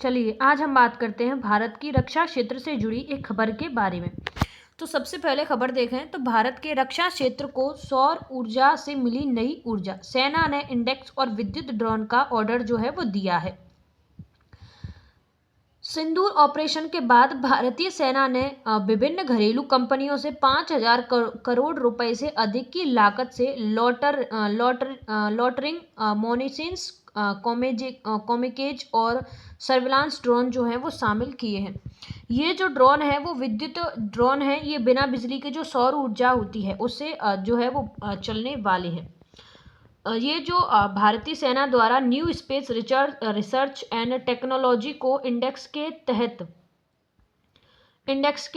चलिए आज हम बात करते हैं भारत की रक्षा क्षेत्र से जुड़ी एक खबर के बारे में। तो सबसे पहले खबर देखें तो भारत के रक्षा क्षेत्र को सौर ऊर्जा से मिली नई ऊर्जा, सेना ने इंडेक्स और विद्युत ड्रोन का ऑर्डर जो है वो दिया है। सिंदूर ऑपरेशन के बाद भारतीय सेना ने विभिन्न घरेलू कंपनियों से 5,000 करोड़ रुपए से अधिक की लागत से लॉटरिंग मोनिसिंस कॉमिकेज और सर्विलांस ड्रोन जो है वो शामिल किए हैं। ये जो ड्रोन है वो विद्युत ड्रोन है, ये बिना बिजली के जो सौर ऊर्जा होती है उससे जो है वो चलने वाले हैं। ये जो भारतीय सेना द्वारा new space research and technology को इंडेक्स के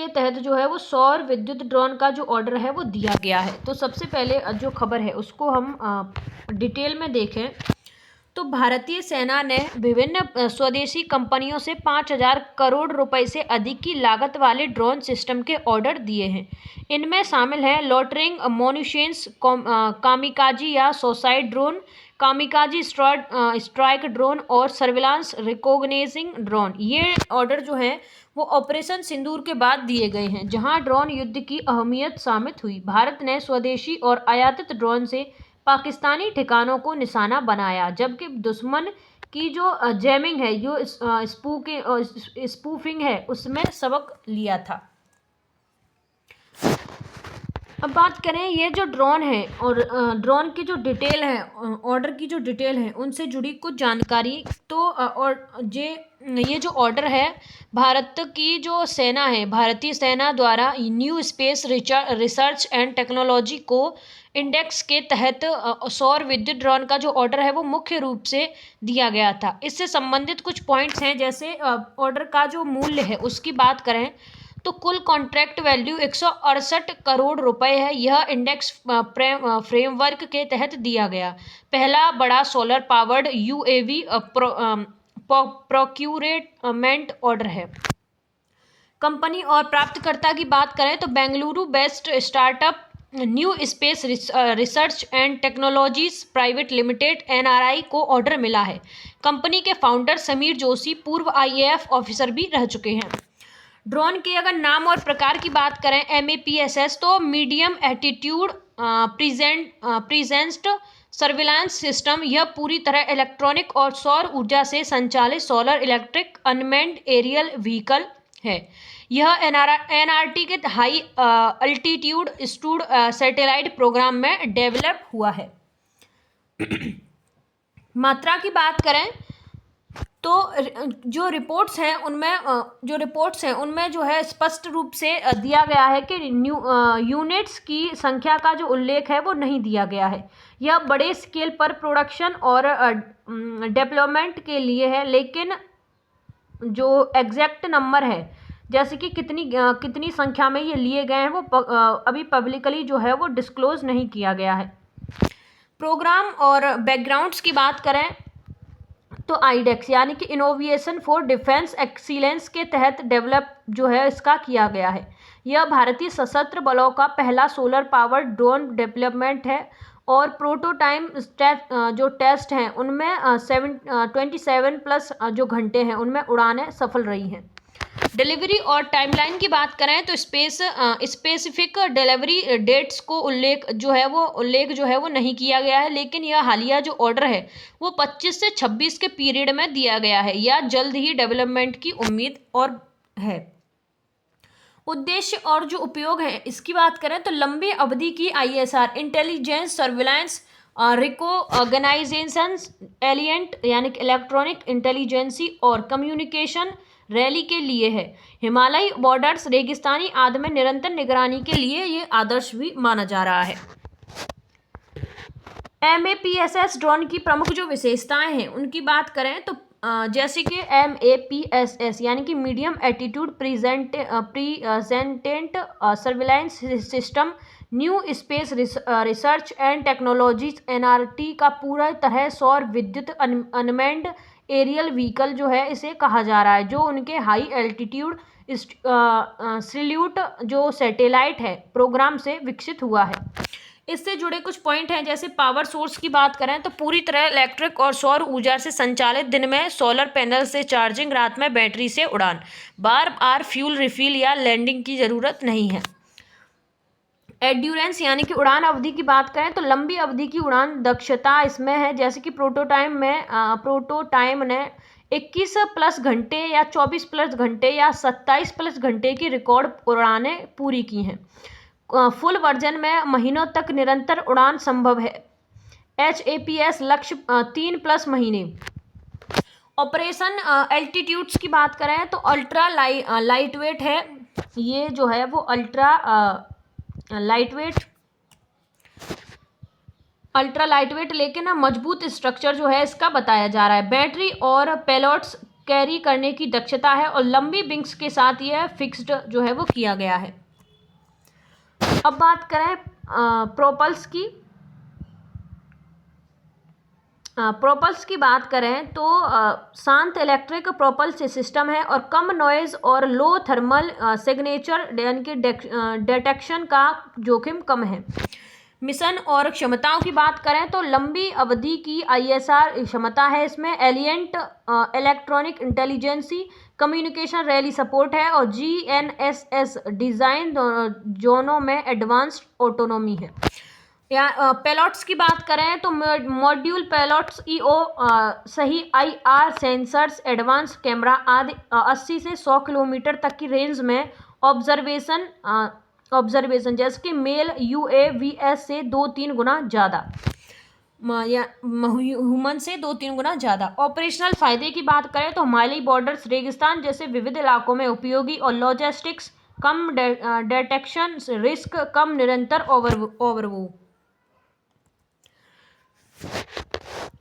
तहत जो है वो सौर विद्युत ड्रोन का जो ऑर्डर है वो दिया गया है। तो सबसे पहले जो खबर है उसको हम डिटेल में देखें तो भारतीय सेना ने विभिन्न स्वदेशी कंपनियों से 5,000 करोड़ रुपए से अधिक की लागत वाले ड्रोन सिस्टम के ऑर्डर दिए हैं। इनमें शामिल हैं लॉटरिंग मोनिशेंस कामिकाजी या सोसाइट ड्रोन, कामिकाजी स्ट्राइक ड्रोन और सर्विलांस रिकॉग्नाइजिंग ड्रोन। ये ऑर्डर जो है वो ऑपरेशन सिंदूर के बाद दिए गए हैं, जहां ड्रोन युद्ध की अहमियत साबित हुई। भारत ने स्वदेशी और आयातित ड्रोन से पाकिस्तानी ठिकानों को निशाना बनाया, जबकि दुश्मन की जो जैमिंग है, जो स्पूफिंग है, उसमें सबक लिया था। अब बात करें ये जो ड्रोन है और ड्रोन की जो डिटेल है, ऑर्डर की जो डिटेल है, उनसे जुड़ी कुछ जानकारी। तो और ये जो ऑर्डर है भारत की जो सेना है, भारतीय सेना द्वारा new space research and technology को इंडेक्स के तहत सौर विद्युत ड्रोन का जो ऑर्डर है वो मुख्य रूप से दिया गया था। इससे संबंधित कुछ पॉइंट्स हैं, जैसे ऑर्डर का जो मूल्य है उसकी बात करें तो कुल कॉन्ट्रैक्ट वैल्यू 168 करोड़ रुपए है। यह इंडेक्स फ्रेमवर्क के तहत दिया गया पहला बड़ा solar powered UAV procurement order है। कंपनी और प्राप्तकर्ता की बात करें तो Bengaluru based startup new space research and technologies private limited NRI को ऑर्डर मिला है। कंपनी के फाउंडर समीर जोशी पूर्व IAF ऑफिसर भी रह चुके हैं। ड्रोन के अगर नाम और प्रकार की बात करें MAPSS तो medium altitude persistent surveillance system. यह पूरी तरह इलेक्ट्रॉनिक और सौर ऊर्जा से संचालित solar electric unmanned aerial vehicle है। यह NRT के high altitude pseudo satellite programme में डेवलप हुआ है। मात्रा की बात करें तो जो रिपोर्ट्स हैं उनमें जो है स्पष्ट रूप से दिया गया है कि यूनिट्स की संख्या का जो उल्लेख है वो नहीं दिया गया है। यह बड़े स्केल पर प्रोडक्शन और डेवलपमेंट के लिए है, लेकिन जो एग्जैक्ट नंबर है, जैसे कि कितनी संख्या में ये लिए गए हैं, वो अभी पब्लिकली जो है वो डिस्क्लोज नहीं किया गया है। प्रोग्राम और बैकग्राउंड्स की बात करें तो आईडेक्स यानी कि इनोवेशन फॉर डिफेंस एक्सीलेंस के तहत डेवलप जो है इसका किया गया है। यह भारतीय सशस्त्र बलों का पहला सोलर पावर्ड ड्रोन डेवलपमेंट है और प्रोटोटाइप जो टेस्ट हैं उनमें 27+ जो घंटे हैं उनमें उड़ानें सफल रही हैं। डिलीवरी और टाइमलाइन की बात करें तो स्पेसिफिक डिलीवरी डेट्स को उल्लेख जो है वो नहीं किया गया है, लेकिन यह हालिया जो ऑर्डर है वो 25 से 26 के पीरियड में दिया गया है या जल्द ही डेवलपमेंट की उम्मीद और है। उद्देश्य और जो उपयोग है इसकी बात करें तो लंबी अवधि की ISR इंटेलिजेंस सर्विलांस रिकॉग्नाइजेशन एलियंट यानी कि इलेक्ट्रॉनिक इंटेलिजेंसी और कम्युनिकेशन रैली के लिए है। हिमालयी बॉर्डर्स रेगिस्तानी आदि में निरंतर निगरानी के लिए ये आदर्श भी माना जा रहा है। MAPSS ड्रोन की प्रमुख जो विशेषताएं हैं उनकी बात करें तो जैसे कि MAPSS यानी कि medium altitude persistent surveillance system new space research and technologies NRT का पूरा तरह सौर विद्युत अनमेन्ड एरियल व्हीकल जो है इसे कहा जा रहा है, जो उनके हाई एल्टीट्यूड सैल्यूट जो सैटेलाइट है प्रोग्राम से विकसित हुआ है। इससे जुड़े कुछ पॉइंट हैं, जैसे पावर सोर्स की बात करें तो पूरी तरह इलेक्ट्रिक और सौर ऊर्जा से संचालित, दिन में सोलर पैनल से चार्जिंग, रात में बैटरी से उड़ान, बार बार फ्यूल रिफिल या लैंडिंग की ज़रूरत नहीं है। एड्यूरेंस यानी कि उड़ान अवधि की बात करें तो लंबी अवधि की उड़ान दक्षता इसमें है, जैसे कि प्रोटोटाइम ने 21+ घंटे या 24+ घंटे या 27+ घंटे की रिकॉर्ड उड़ानें पूरी की हैं। फुल वर्जन में महीनों तक निरंतर उड़ान संभव है। HAPS लक्ष्य 3+ महीने। ऑपरेशन एल्टीट्यूड्स की बात करें तो अल्ट्रा लाइट वेट है, ये जो है वो अल्ट्रा लाइट वेट लेकिन मजबूत स्ट्रक्चर जो है इसका बताया जा रहा है। बैटरी और पेलोड्स कैरी करने की दक्षता है और लंबी विंग्स के साथ यह फिक्स्ड जो है वो किया गया है। अब बात करें प्रोपल्स की बात करें तो शांत इलेक्ट्रिक प्रोपल्स सिस्टम है और कम नॉइज और लो थर्मल सिग्नेचर यानी कि डिटेक्शन का जोखिम कम है। मिशन और क्षमताओं की बात करें तो लंबी अवधि की ISR क्षमता है, इसमें एलिएंट electronic intelligence communication relay support है और GNSS डिज़ाइन जोनों में एडवांस्ड ऑटोनोमी है। या पेलोट्स की बात करें तो मॉड्यूल पेलोट्स EO सही IR सेंसर्स, एडवांस कैमरा आदि 80 से 100 किलोमीटर तक की रेंज में ऑब्जर्वेशन जैसे कि मेल UAVs से 2-3 गुना ज़्यादा या ह्यूमन से 2-3 गुना ज़्यादा। ऑपरेशनल फ़ायदे की बात करें तो हिमालयी बॉर्डर्स, रेगिस्तान जैसे विविध इलाकों में उपयोगी और लॉजिस्टिक्स, कम डिटेक्शन रिस्क, कम निरंतर ओवरव्यू।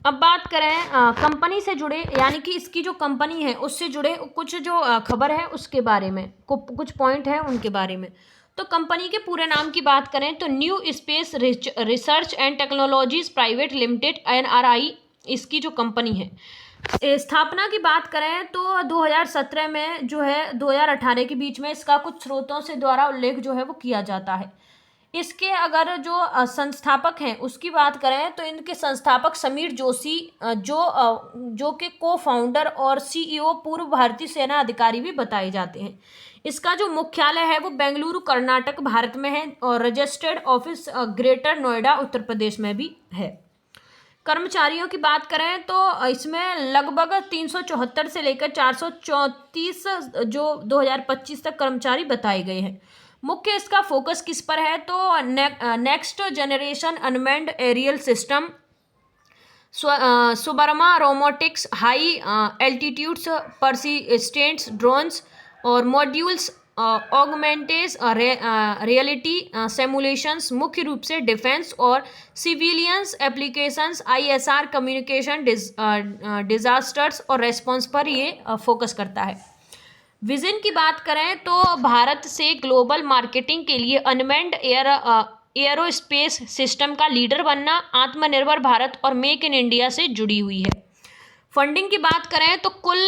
अब बात करें कंपनी से जुड़े यानी कि इसकी जो कंपनी है उससे जुड़े कुछ जो खबर है उसके बारे में, कुछ पॉइंट है उनके बारे में। तो कंपनी के पूरे नाम की बात करें तो new space research and technologies private limited NRI इसकी जो कंपनी है। स्थापना की बात करें तो 2017 में जो है 2018 के बीच में इसका कुछ स्रोतों से द्वारा उल्लेख जो है वो किया जाता है। इसके अगर जो संस्थापक हैं उसकी बात करें तो इनके संस्थापक समीर जोशी जो कि को-फाउंडर और CEO पूर्व भारतीय सेना अधिकारी भी बताए जाते हैं। इसका जो मुख्यालय है वो बेंगलुरु कर्नाटक भारत में है और registered office greater Noida Uttar Pradesh में भी है। कर्मचारियों की बात करें तो इसमें लगभग 374 से लेकर 434 जो 2025 तक कर्मचारी बताए गए हैं। मुख्य इसका फोकस किस पर है तो next generation unmanned aerial system, सुबर्मा robotics, high altitudes persistent drones और मॉड्यूल्स, ऑगमेंटेड रियलिटी सिमुलेशंस, मुख्य रूप से डिफेंस और civilians applications, ISR communication, disasters और रेस्पॉन्स पर ये फोकस करता है। विजन की बात करें तो भारत से ग्लोबल मार्केटिंग के लिए अनमैन्ड एयरोस्पेस सिस्टम का लीडर बनना, आत्मनिर्भर भारत और मेक इन इंडिया से जुड़ी हुई है। फंडिंग की बात करें तो कुल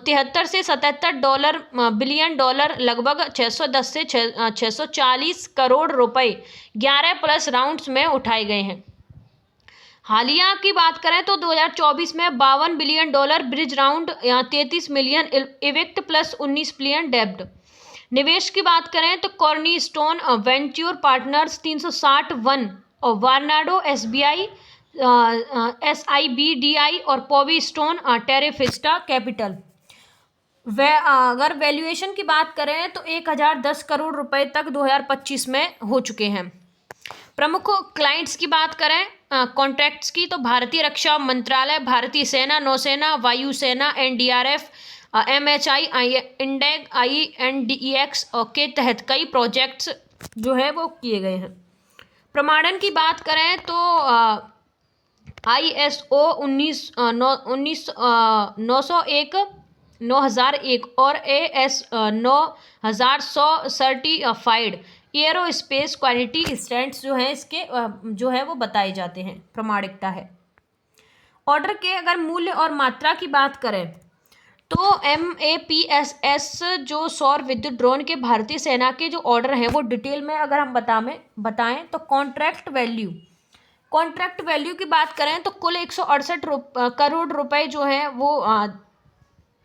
73 से 77 बिलियन डॉलर लगभग 610 से 640 करोड़ रुपए 11+ राउंड्स में उठाए गए हैं। हालिया की बात करें तो 2024 में 52 बिलियन डॉलर ब्रिज राउंड या 33 मिलियन इविक्ट प्लस 19 बिलियन डेब्ट। निवेश की बात करें तो कॉर्नी स्टोन वेंच्योर पार्टनर्स 361 और वार्नाडो SBI SIBDI और पॉवी स्टोन टेरेफिस्टा कैपिटल। अगर वैल्यूएशन की बात करें तो 1010 करोड़ रुपए तक 2025 में हो चुके हैं। प्रमुख क्लाइंट्स की बात करें कॉन्ट्रैक्ट्स की तो भारतीय रक्षा मंत्रालय, भारतीय सेना, नौसेना, वायुसेना, NDRF, MHI, इंडेग, INDEX के तहत कई प्रोजेक्ट्स जो है वो किए गए हैं। प्रमाणन की बात करें तो ISO 9001 और AS 9100 certified aerospace quality standards जो हैं इसके जो है वो बताए जाते हैं, प्रमाणिकता है। ऑर्डर के अगर मूल्य और मात्रा की बात करें तो MAPSS जो सौर विद्युत ड्रोन के भारतीय सेना के जो ऑर्डर हैं वो डिटेल में अगर हम बताएं तो कॉन्ट्रैक्ट वैल्यू की बात करें तो कुल 168 करोड़ रुपए जो है वो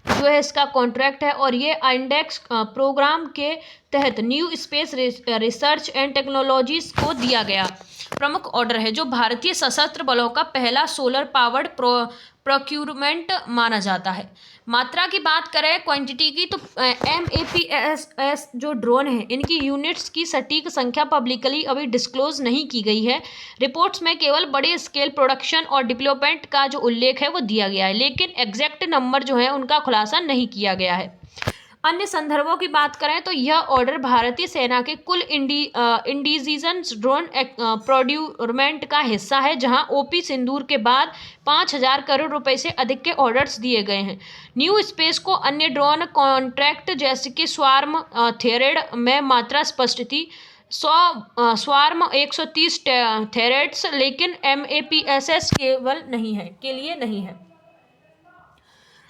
जो है इसका कॉन्ट्रैक्ट है। और ये इंडेक्स प्रोग्राम के तहत new space research and technologies को दिया गया प्रमुख ऑर्डर है, जो भारतीय सशस्त्र बलों का पहला सोलर पावर्ड प्रोक्यूरमेंट माना जाता है। मात्रा की बात करें क्वांटिटी की तो MAPSS जो ड्रोन है इनकी यूनिट्स की सटीक संख्या पब्लिकली अभी डिस्क्लोज नहीं की गई है। रिपोर्ट्स में केवल बड़े स्केल प्रोडक्शन और डेवलपमेंट का जो उल्लेख है वो दिया गया है, लेकिन एग्जैक्ट नंबर जो है उनका खुलासा नहीं किया गया है। अन्य संदर्भों की बात करें तो यह ऑर्डर भारतीय सेना के कुल इंडिजीजन ड्रोन प्रोड्यूरमेंट का हिस्सा है, जहां OP सिंदूर के बाद 5,000 करोड़ रुपए से अधिक के ऑर्डर्स दिए गए हैं। न्यू स्पेस को अन्य ड्रोन कॉन्ट्रैक्ट जैसे कि स्वार्म थेरेड में मात्रा स्पष्ट थी, स्वार्म 130 थेरेड्स, लेकिन MAPSS के लिए नहीं है।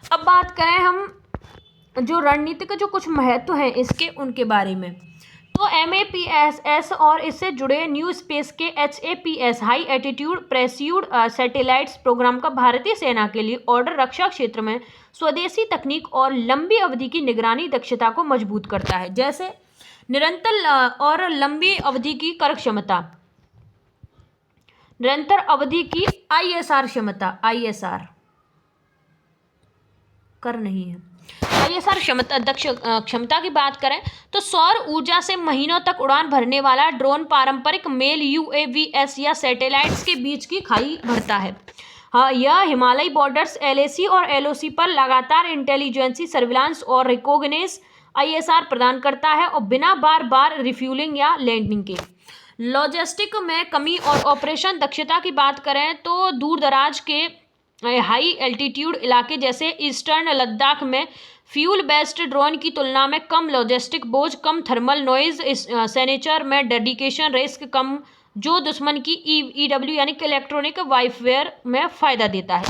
अब बात करें हम जो रणनीतिक जो कुछ महत्व है इसके उनके बारे में, तो MAPSS और इससे जुड़े न्यू स्पेस के HAPS high altitude pseudo satellites programme का भारतीय सेना के लिए ऑर्डर रक्षा क्षेत्र में स्वदेशी तकनीक और लंबी अवधि की निगरानी दक्षता को मजबूत करता है, जैसे निरंतर और लंबी अवधि की कर क्षमता, निरंतर अवधि की ISR क्षमता, ISR कर नहीं है ISR क्षमता की बात करें तो सौर ऊर्जा से महीनों तक उड़ान भरने वाला ड्रोन पारंपरिक मेल UAVs या सैटेलाइट्स के बीच की खाई भरता है। हाँ, यह हिमालयी बॉर्डर्स LAC और LOC पर लगातार इंटेलिजेंसी सर्विलांस और रिकॉग्निस ISR प्रदान करता है और बिना बार बार रिफ्यूलिंग या लैंडिंग के। लॉजिस्टिक में कमी और ऑपरेशन दक्षता की बात करें तो दूर दराज के हाई एल्टीट्यूड इलाके जैसे ईस्टर्न लद्दाख में फ्यूल बेस्ड ड्रोन की तुलना में कम लॉजिस्टिक बोझ, कम थर्मल नॉइज, सिग्नेचर में डेडिकेशन रिस्क कम, जो दुश्मन की EW यानी कि इलेक्ट्रॉनिक वारफेयर में फ़ायदा देता है।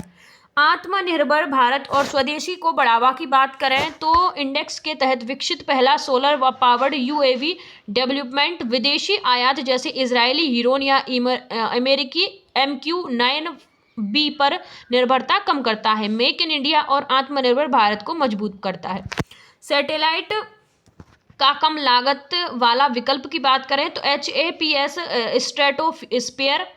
आत्मनिर्भर भारत और स्वदेशी को बढ़ावा की बात करें तो इंडेक्स के तहत विकसित पहला सोलर व पावर्ड UAV डेवलपमेंट विदेशी आयात जैसे इजरायली हीरोन या अमेरिकी MQ-9B पर निर्भरता कम करता है, मेक इन इंडिया और आत्मनिर्भर भारत को मजबूत करता है। सैटेलाइट का कम लागत वाला विकल्प की बात करें तो HAPS स्ट्रेटोस्फीयर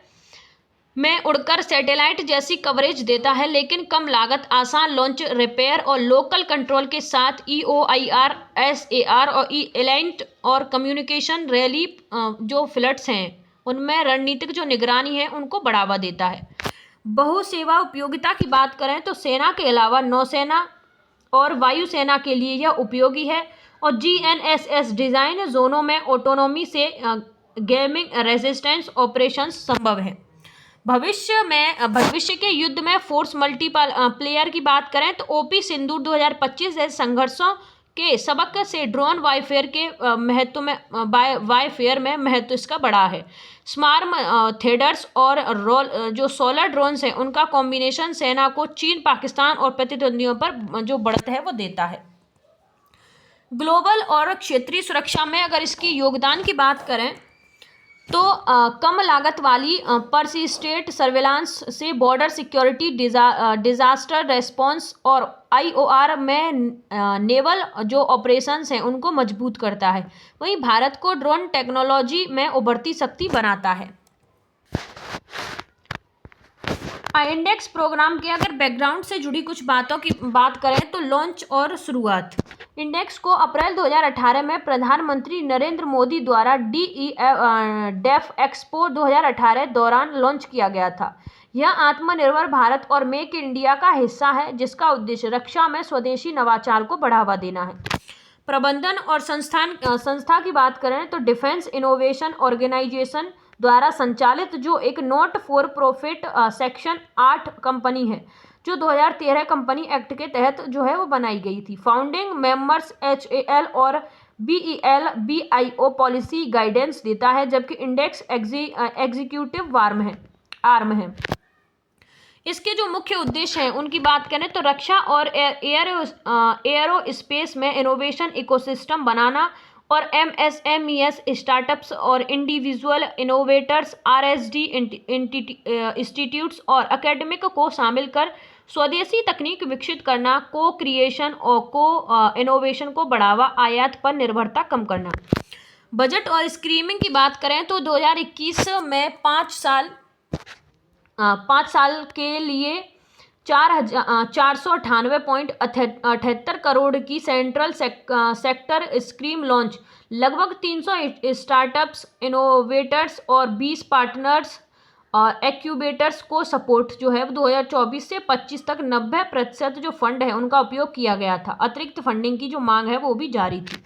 में उड़कर सैटेलाइट जैसी कवरेज देता है, लेकिन कम लागत, आसान लॉन्च, रिपेयर और लोकल कंट्रोल के साथ EOIR, SAR और एलाइंट और कम्युनिकेशन रैली जो फ्लट्स हैं उनमें रणनीतिक जो निगरानी है उनको बढ़ावा देता है। बहुसेवा उपयोगिता की बात करें तो सेना के अलावा नौसेना और वायुसेना के लिए यह उपयोगी है और GNSS डिज़ाइन जोनों में ऑटोनोमी से गेमिंग रेजिस्टेंस ऑपरेशंस संभव है। भविष्य के युद्ध में फोर्स मल्टीप्लेयर की बात करें तो OP सिंदूर 2025 जैसे संघर्षों के सबक से ड्रोन वारफेयर में महत्व इसका बढ़ा है। स्मार्म थेडर्स और जो सोलर ड्रोन्स हैं उनका कॉम्बिनेशन सेना को चीन, पाकिस्तान और प्रतिद्वंदियों पर जो बढ़त है वो देता है। ग्लोबल और क्षेत्रीय सुरक्षा में अगर इसकी योगदान की बात करें तो कम लागत वाली परसिस्टेंट सर्विलांस से बॉर्डर सिक्योरिटी, डिजास्टर रेस्पॉन्स और IOR में नेवल जो ऑपरेशंस हैं उनको मजबूत करता है। वहीं भारत को ड्रोन टेक्नोलॉजी में उभरती शक्ति बनाता है। इंडेक्स प्रोग्राम के अगर बैकग्राउंड से जुड़ी कुछ बातों की बात करें तो लॉन्च और शुरुआत। इंडेक्स को अप्रैल 2018 में प्रधानमंत्री नरेंद्र मोदी द्वारा DEF एक्सपो 2018 दौरान लॉन्च किया गया था। यह आत्मनिर्भर भारत और मेक इन इंडिया का हिस्सा है, जिसका उद्देश्य रक्षा में स्वदेशी नवाचार को बढ़ावा देना है। प्रबंधन और संस्था की बात करें तो डिफेंस इनोवेशन ऑर्गेनाइजेशन द्वारा संचालित जो एक not for profit section 8 company है, जो 2013 कंपनी एक्ट के तहत जो है वो बनाई गई थी। फाउंडिंग मेंबर्स HAL और BEL BIO पॉलिसी गाइडेंस देता है, जबकि इंडेक्स एग्जीक्यूटिव आर्म है। इसके जो मुख्य उद्देश्य हैं उनकी बात करें तो रक्षा और एयरोस्पेस में इनोवेशन इकोसिस्टम बनाना और एमएसएमईएस स्टार्टअप्स और इंडिविजुअल इनोवेटर्स आरएसडी इंस्टीट्यूट्स और एकेडमिक को शामिल कर स्वदेशी तकनीक विकसित करना, को क्रिएशन और को इनोवेशन को बढ़ावा, आयात पर निर्भरता कम करना। बजट और स्कीमिंग की बात करें तो 2021 में 5 साल के लिए 498.78 करोड़ की सेंट्रल सेक्टर स्कीम लॉन्च, लगभग 300 स्टार्टअप्स, इनोवेटर्स और 20 पार्टनर्स और एक्यूबेटर्स को सपोर्ट जो है 2024 से 25 तक 90% जो फंड है उनका उपयोग किया गया था। अतिरिक्त फंडिंग की जो मांग है वो भी जारी थी।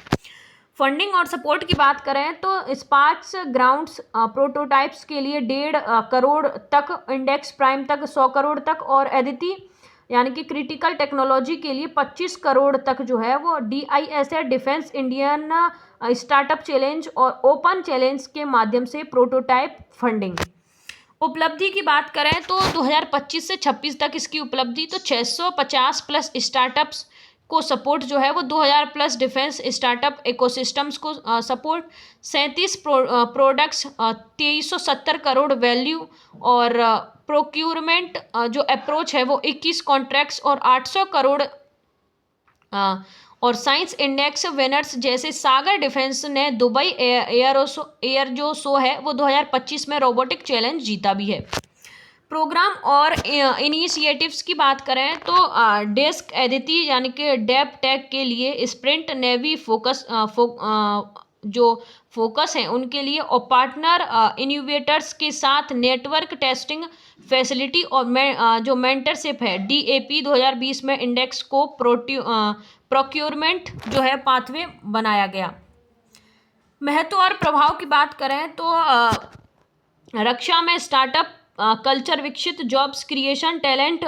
फंडिंग और सपोर्ट की बात करें तो स्पार्क्स ग्राउंड्स प्रोटोटाइप्स के लिए 1.5 करोड़ तक, इंडेक्स प्राइम तक 100 करोड़ तक और अदिति यानी कि क्रिटिकल टेक्नोलॉजी के लिए 25 करोड़ तक जो है वो DISA defence Indian startup challenge और ओपन चैलेंज के माध्यम से प्रोटोटाइप फंडिंग। उपलब्धि की बात करें तो 2025 से 26 तक इसकी उपलब्धि तो 650 प्लस स्टार्टअप्स को सपोर्ट जो है वो 2000 प्लस डिफेंस स्टार्टअप इकोसिस्टम्स को सपोर्ट, 37 प्रोडक्ट्स, 2370 करोड़ वैल्यू और प्रोक्यूरमेंट जो अप्रोच है वो 21 कॉन्ट्रैक्ट्स और 800 करोड़ और साइंस इंडेक्स विनर्स जैसे सागर डिफेंस ने दुबई एयर जो शो है वो 2025 में रोबोटिक चैलेंज जीता भी है। प्रोग्राम और इनिशिएटिव्स की बात करें तो डेस्क अदिति यानी कि डेप टेक के लिए स्प्रिंट नेवी जो फोकस है उनके लिए और पार्टनर इनोवेटर्स के साथ नेटवर्क टेस्टिंग फैसिलिटी और जो मेंटरशिप है DAP 2020 में इंडेक्स को प्रोक्योरमेंट जो है पाथवे बनाया गया। महत्व और प्रभाव की बात करें तो रक्षा में स्टार्टअप कल्चर विकसित, jobs creation, talent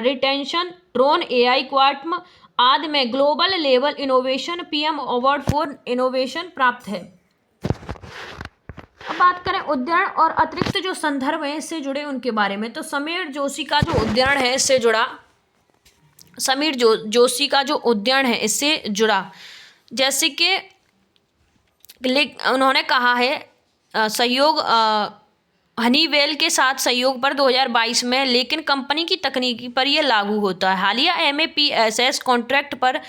retention, drone, AI quantum आदि में global level innovation PM award for innovation प्राप्त है। अब बात करें उद्यान और अतिरिक्त जो संदर्भ है इससे जुड़े उनके बारे में तो समीर जोशी का जो उद्यान है इससे जुड़ा, समीर जोशी का जो उद्यान है इससे जुड़ा, जैसे कि उन्होंने कहा है सहयोग हनीवेल के साथ सहयोग पर 2022 में, लेकिन कंपनी की तकनीकी पर यह लागू होता है। हालिया MAPSS कॉन्ट्रैक्ट पर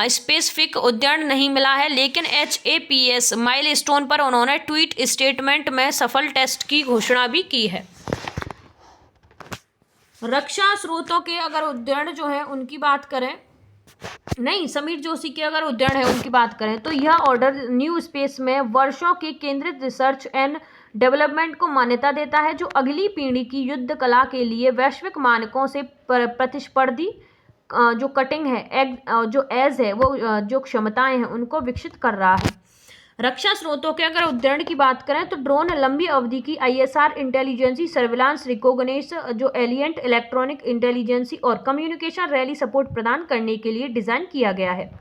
स्पेसिफिक उद्यान नहीं मिला है, लेकिन HAPS माइलस्टोन पर उन्होंने ट्वीट स्टेटमेंट में सफल टेस्ट की घोषणा भी की है। रक्षा स्रोतों के अगर उद्यान जो है उनकी बात करें, नहीं समीर जोशी के अगर उद्यान है उनकी बात करें तो यह ऑर्डर न्यू स्पेस में वर्षों की केंद्रित रिसर्च एंड डेवलपमेंट को मान्यता देता है, जो अगली पीढ़ी की युद्ध कला के लिए वैश्विक मानकों से प्रतिस्पर्धी जो कटिंग है जो एज है वो जो क्षमताएं हैं उनको विकसित कर रहा है। रक्षा स्रोतों के अगर उद्यरण की बात करें तो ड्रोन लंबी अवधि की ISR इंटेलिजेंसी, सर्विलांस, रिकॉग्निशन, जो एलियंट इलेक्ट्रॉनिक इंटेलिजेंसी और कम्युनिकेशन रैली सपोर्ट प्रदान करने के लिए डिज़ाइन किया गया है।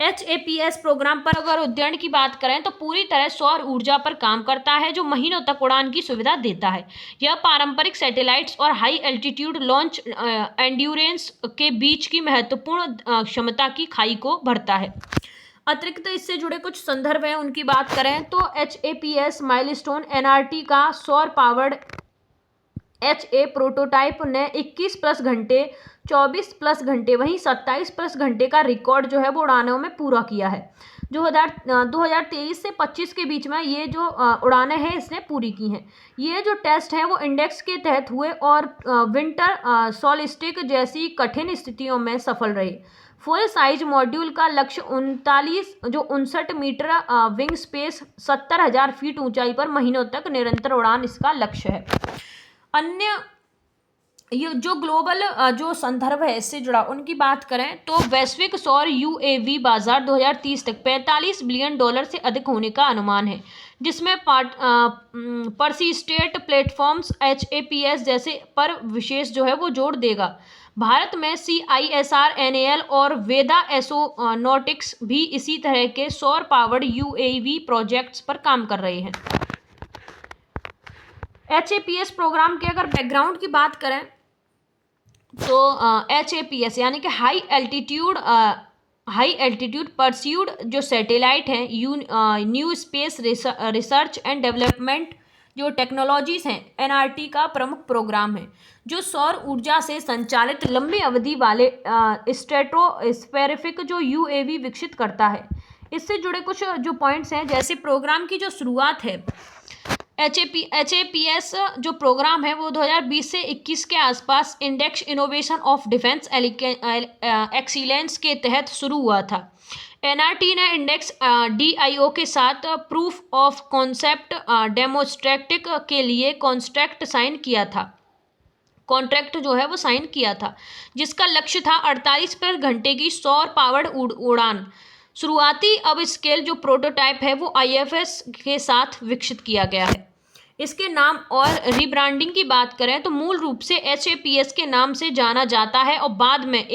HAPS प्रोग्राम पर अगर उद्यरण की बात करें तो पूरी तरह सौर ऊर्जा पर काम करता है, जो महीनों तक उड़ान की सुविधा देता है। यह पारंपरिक सैटेलाइट्स और हाई एल्टीट्यूड लॉन्च एंड्योरेंस के बीच की महत्वपूर्ण क्षमता की खाई को भरता है। अतिरिक्त इससे जुड़े कुछ संदर्भ हैं उनकी बात करें तो HAPS माइलस्टोन NRT का सौर पावर्ड HA प्रोटोटाइप ने 21 प्लस घंटे, 24 प्लस घंटे, वहीं 27 प्लस घंटे का रिकॉर्ड जो है वो उड़ानों में पूरा किया है। जो 2023 से 25 के बीच में ये जो उड़ानें हैं इसने पूरी की हैं। ये जो टेस्ट है वो इंडेक्स के तहत हुए और विंटर सॉलिस्टिक जैसी कठिन स्थितियों में सफल रहे। फुल साइज मॉड्यूल का लक्ष्य 59 मीटर विंग स्पेस, 70,000 फीट ऊंचाई पर महीनों तक निरंतर उड़ान इसका लक्ष्य है। अन्य ये जो ग्लोबल जो संदर्भ है इससे जुड़ा उनकी बात करें तो वैश्विक सौर UAV बाजार 2030 तक $45 बिलियन से अधिक होने का अनुमान है, जिसमें पर्सिस्टेंट प्लेटफॉर्म्स HAPS जैसे पर विशेष जो है वो जोड़ देगा। भारत में CISR NAL और वेदा एसोनॉटिक्स भी इसी तरह के सौर पावर्ड UAV प्रोजेक्ट्स पर काम कर रहे हैं। HAPS प्रोग्राम के अगर बैकग्राउंड की बात करें तो HAPS यानी कि हाई एल्टीट्यूड परस्यूड जो सैटेलाइट हैं, new space research and development जो टेक्नोलॉजीज हैं, NRT का प्रमुख प्रोग्राम है, जो सौर ऊर्जा से संचालित लंबी अवधि वाले स्ट्रेटोस्फेरिक जो UAV विकसित करता है। इससे जुड़े कुछ जो पॉइंट्स हैं, जैसे प्रोग्राम की जो शुरुआत है, HAPS जो प्रोग्राम है वो 2020 से 21 के आसपास index innovation of defence excellence के तहत शुरू हुआ था। NRT ने इंडेक्स DIO के साथ प्रूफ ऑफ कॉन्सेप्ट डेमोस्ट्रेटिक के लिए कॉन्ट्रैक्ट जो है वो साइन किया था, जिसका लक्ष्य था 48 पर घंटे की सौर पावर्ड उड़ान। शुरुआती अब स्केल जो प्रोटोटाइप है वो IFS के साथ विकसित किया गया है। इसके नाम और रिब्रांडिंग की बात करें तो मूल रूप से HAPS के नाम से जाना जाता है और बाद में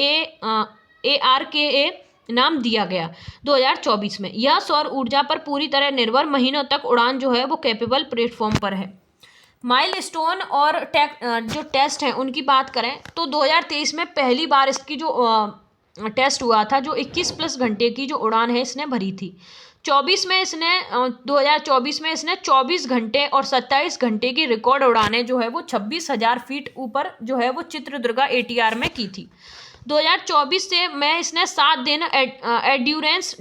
ARKA नाम दिया गया 2024 में। यह सौर ऊर्जा पर पूरी तरह निर्भर महीनों तक उड़ान जो है वो कैपेबल प्लेटफॉर्म पर है। माइलस्टोन और जो टेस्ट हैं उनकी बात करें तो 2023 में पहली बार इसकी जो टेस्ट हुआ था, जो 21+ घंटे की जो उड़ान है इसने भरी थी। 2024 में इसने 24 घंटे और 27 घंटे की रिकॉर्ड उड़ानें जो है वो 26,000 फीट ऊपर जो है वो चित्रदुर्गा ATR में की थी। 2024 से में इसने 7 दिन एड्यूरेंस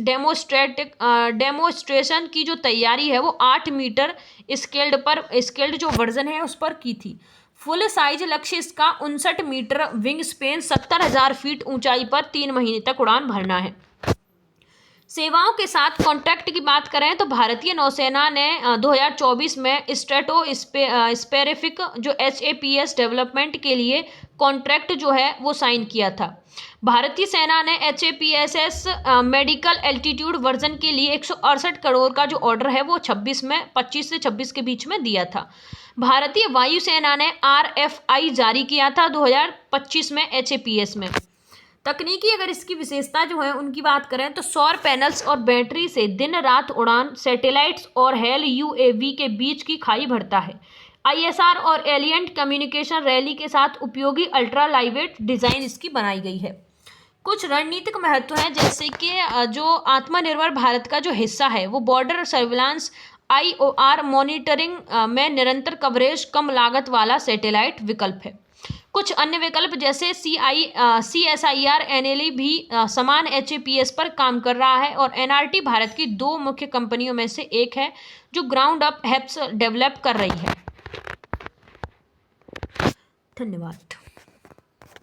डेमोस्ट्रेशन की जो तैयारी है वो 8 मीटर स्केल्ड जो वर्जन है उस पर की थी। फुल साइज लक्ष्य इसका 59 मीटर विंग स्पेन 70,000 फीट ऊंचाई पर 3 महीने तक उड़ान भरना है। सेवाओं के साथ कॉन्ट्रैक्ट की बात करें तो भारतीय नौसेना ने 2024 में स्ट्रेटोस्फेरिक जो HAPS डेवलपमेंट के लिए कॉन्ट्रैक्ट जो है वो साइन किया था। भारतीय सेना ने HAPS मेडिकल एल्टीट्यूड वर्जन के लिए 168 करोड़ का जो ऑर्डर है वो 25 से 26 के बीच में दिया था। भारतीय वायुसेना ने RFI जारी किया था 2025 में HAPS में। तकनीकी अगर इसकी विशेषता जो है उनकी बात करें तो सौर पैनल्स और बैटरी से दिन रात उड़ान, सैटेलाइट्स और हेल UAV के बीच की खाई भरता है। ISR और एलियंट कम्युनिकेशन रैली के साथ उपयोगी अल्ट्रा लाइटवेट डिज़ाइन इसकी बनाई गई है। कुछ रणनीतिक महत्व है, जैसे कि जो आत्मनिर्भर भारत का जो हिस्सा है वो बॉर्डर सर्विलांस IOR मॉनिटरिंग में निरंतर कवरेज, कम लागत वाला सैटेलाइट विकल्प है। कुछ अन्य विकल्प जैसे CSIR NLE भी समान HAPS पर काम कर रहा है और NRT भारत की 2 मुख्य कंपनियों में से एक है जो ग्राउंड अप HAPS डेवलप कर रही है। धन्यवाद।